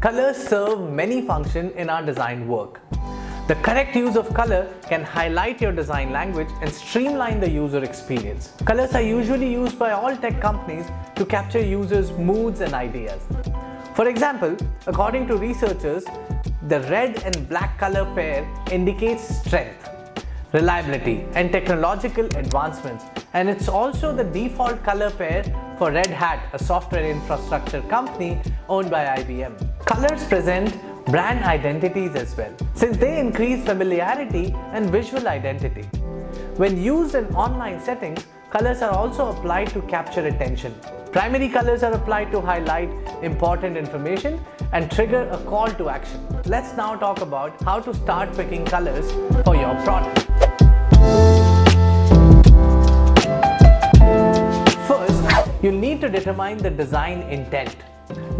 Colors serve many functions in our design work. The correct use of color can highlight your design language and streamline the user experience. Colors are usually used by all tech companies to capture users' moods and ideas. For example, according to researchers, the red and black color pair indicates strength, reliability, and technological advancements, and it's also the default color pair for Red Hat, a software infrastructure company owned by IBM. Colors present brand identities as well, since they increase familiarity and visual identity. When used in online settings, colors are also applied to capture attention. Primary colors are applied to highlight important information and trigger a call to action. Let's now talk about how to start picking colors for your product. First, you'll need to determine the design intent.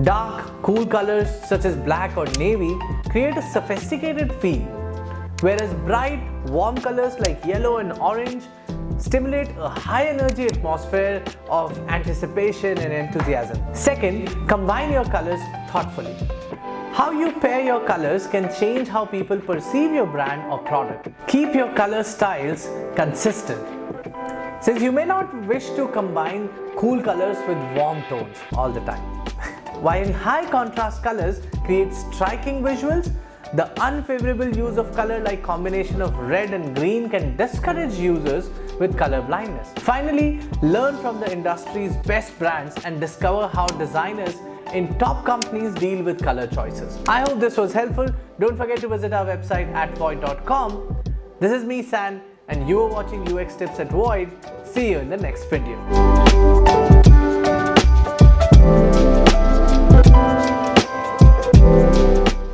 Dark, cool colors such as black or navy create a sophisticated feel, whereas bright, warm colors like yellow and orange stimulate a high energy atmosphere of anticipation and enthusiasm. Second, combine your colors thoughtfully. How you pair your colors can change how people perceive your brand or product. Keep your color styles consistent, since you may not wish to combine cool colors with warm tones all the time. While high contrast colors create striking visuals, the unfavorable use of color like combination of red and green can discourage users with color blindness. Finally, learn from the industry's best brands and discover how designers in top companies deal with color choices. I hope this was helpful. Don't forget to visit our website at void.com. This is me, San, and you are watching UX Tips at Void. See you in the next video.